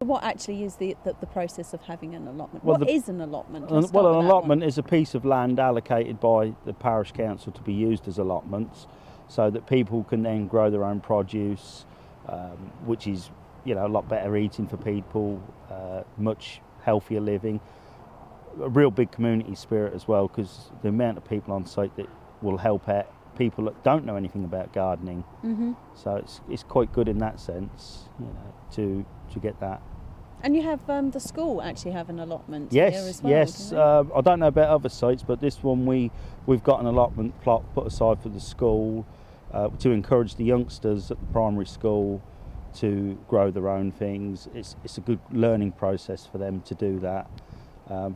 What actually is the process of having an allotment? Well, what is an allotment? Well, an allotment is a piece of land allocated by the parish council to be used as allotments, so that people can then grow their own produce, which is, you know, a lot better eating for people, much healthier living, a real big community spirit as well, because the amount of people on site that will help out people that don't know anything about gardening. Mm-hmm. So it's quite good in that sense, you know, to get that. And you have the school actually have an allotment Yes, here as well. yes. I don't know about other sites, but this one we've got an allotment plot put aside for the school to encourage the youngsters at the primary school to grow their own things. It's a good learning process for them to do that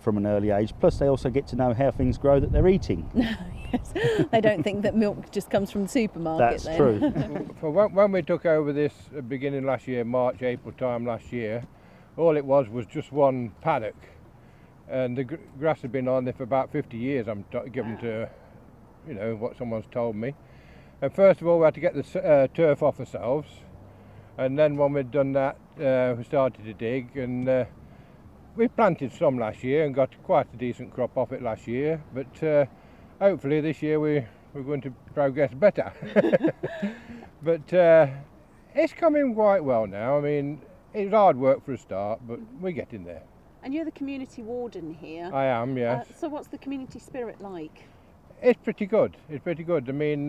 from an early age. Plus, they also get to know how things grow that they're eating. Yes. They don't think that milk just comes from the supermarket. That's true. For when we took over this beginning last year, March, April time last year, all it was just one paddock, and the grass had been on there for about 50 years. I'm given to, you know, what someone's told me. And first of all, we had to get the turf off ourselves, and then when we'd done that, we started to dig, and we planted some last year and got quite a decent crop off it last year. But hopefully this year we're going to progress better. But it's coming quite well now. I mean, it's hard work for a start, but we're getting there. And you're the community warden here. I am, yes. So what's the community spirit like? It's pretty good. It's pretty good. I mean,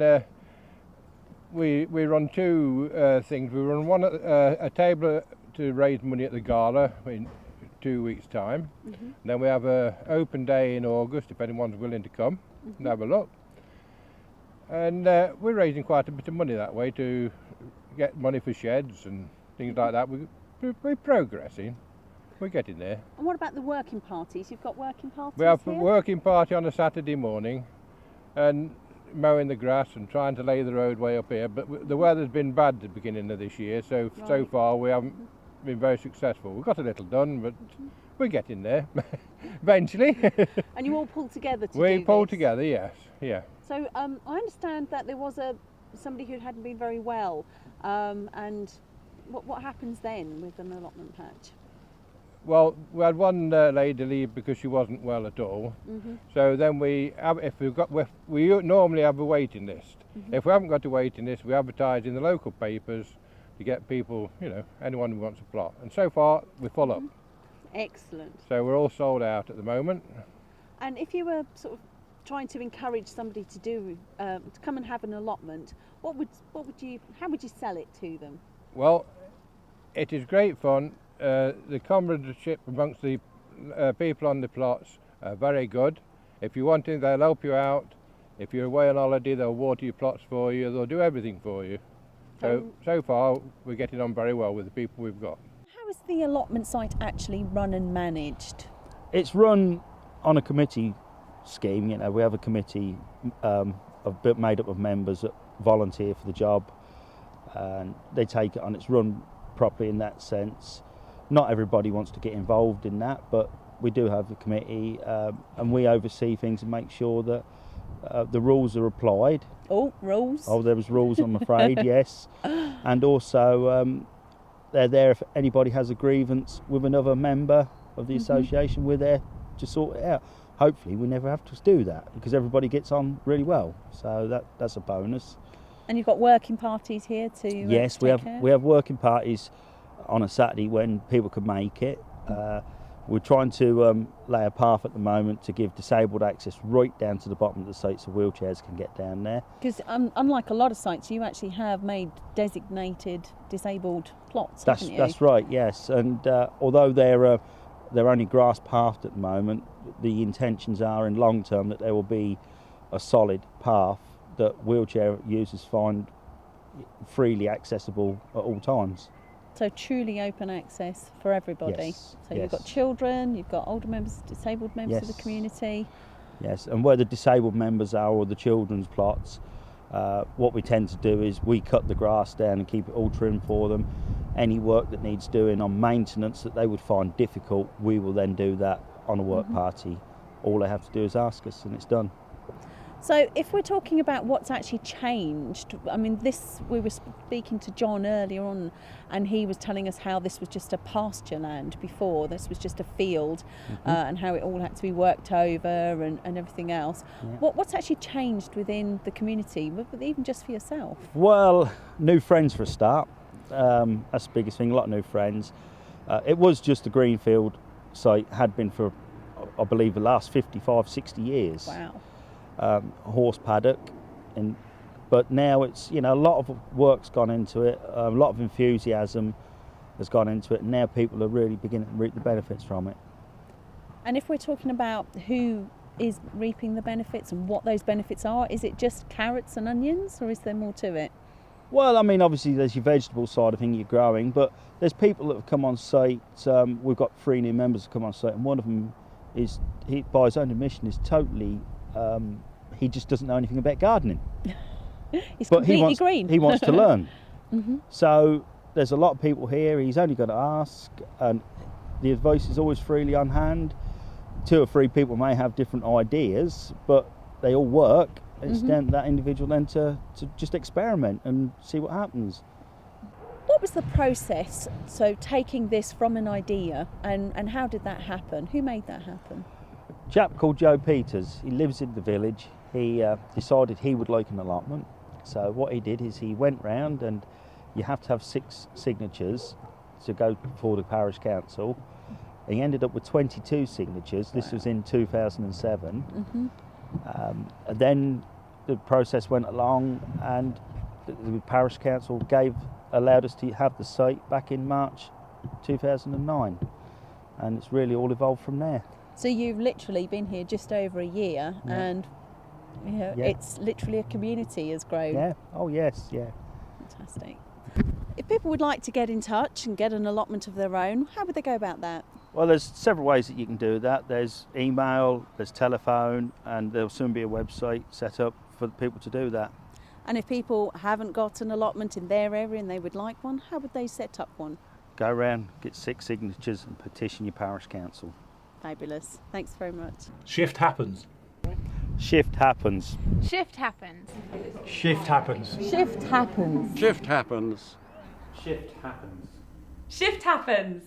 we run two things. We run one at a table to raise money at the gala in 2 weeks' time. Mm-hmm. Then we have an open day in August if anyone's willing to come and have a look. And we're raising quite a bit of money that way to get money for sheds and things like that. We're progressing. We're getting there. And what about the working parties? You've got working parties We have here? a working party on a Saturday morning and mowing the grass and trying to lay the roadway up here. But the weather's been bad at the beginning of this year, so far we haven't been very successful. We've got a little done, but we're getting there eventually. And you all pulled together to do We pulled this? together, yes, yeah. So I understand that there was somebody who hadn't been very well, and what happens then with an allotment patch? Well, we had one lady leave because she wasn't well at all. Mm-hmm. So then we normally have a waiting list. Mm-hmm. If we haven't got a waiting list, we advertise in the local papers to get people, you know, anyone who wants a plot. And so far, we're full up. Excellent. So we're all sold out at the moment. And if you were sort of trying to encourage somebody to come and have an allotment, how would you sell it to them? Well, it is great fun. The comradeship amongst the people on the plots are very good. If you want it, they'll help you out. If you're away on holiday, they'll water your plots for you. They'll do everything for you. So far, we're getting on very well with the people we've got. How is the allotment site actually run and managed? It's run on a committee scheme. You know, we have a committee made up of members that volunteer for the job, and they take it on. It's run properly in that sense. Not everybody wants to get involved in that, but we do have a committee, and we oversee things and make sure that the rules are applied. Oh, rules. Oh, there was rules, I'm afraid, yes. And also, they're there if anybody has a grievance with another member of the association. We're there to sort it out. Hopefully, we never have to do that because everybody gets on really well. So that's a bonus. And you've got working parties here too. Yes, we have working parties on a Saturday when people can make it. We're trying to lay a path at the moment to give disabled access right down to the bottom of the site so wheelchairs can get down there. Because unlike a lot of sites, you actually have made designated disabled plots, haven't you? That's right, yes. And although they're only grass pathed at the moment, the intentions are in long term that there will be a solid path that wheelchair users find freely accessible at all times. So truly open access for everybody. Yes, So yes. you've got children, you've got older members, disabled members of Yes. the community. Yes, and where the disabled members are or the children's plots, what we tend to do is we cut the grass down and keep it all trimmed for them. Any work that needs doing on maintenance that they would find difficult, we will then do that on a work party. All they have to do is ask us and it's done. So if we're talking about what's actually changed, I mean, we were speaking to John earlier on, and he was telling us how this was just a pasture land before. This was just a field, and how it all had to be worked over and everything else. Yeah. What's actually changed within the community, but even just for yourself? Well, new friends for a start. That's the biggest thing, a lot of new friends. It was just a greenfield site, had been for, I believe, the last 55, 60 years. Wow. Horse paddock, but now it's, a lot of work's gone into it, a lot of enthusiasm has gone into it, and now people are really beginning to reap the benefits from it. And if we're talking about who is reaping the benefits and what those benefits are, is it just carrots and onions, or is there more to it? Well, I mean, obviously there's your vegetable side of thing, you're growing, but there's people that have come on site. We've got 3 new members that come on site, and one of them is, he, by his own admission, is totally he just doesn't know anything about gardening. It's but completely green. He wants to learn. So there's a lot of people here. He's only got to ask, and the advice is always freely on hand. 2 or 3 people may have different ideas, but they all work. It's down to that individual then to just experiment and see what happens. What was the process, so taking this from an idea, and how did that happen? Who made that happen? A chap called Joe Peters, he lives in the village. He decided he would like an allotment. So what he did is he went round, and you have to have 6 signatures to go before the parish council. He ended up with 22 signatures. This was in 2007. And then the process went along, and the parish council allowed us to have the site back in March 2009, and it's really all evolved from there. So you've literally been here just over a year, and it's literally a community has grown. Yeah. Oh yes. Yeah. Fantastic. If people would like to get in touch and get an allotment of their own, how would they go about that? Well, there's several ways that you can do that. There's email, there's telephone, and there'll soon be a website set up for people to do that. And if people haven't got an allotment in their area and they would like one, how would they set up one? Go around, get 6 signatures and petition your parish council. Fabulous. Thanks very much. Shift happens. Shift happens. Shift happens. Shift happens. Shift happens. Shift happens. Shift happens. Shift happens.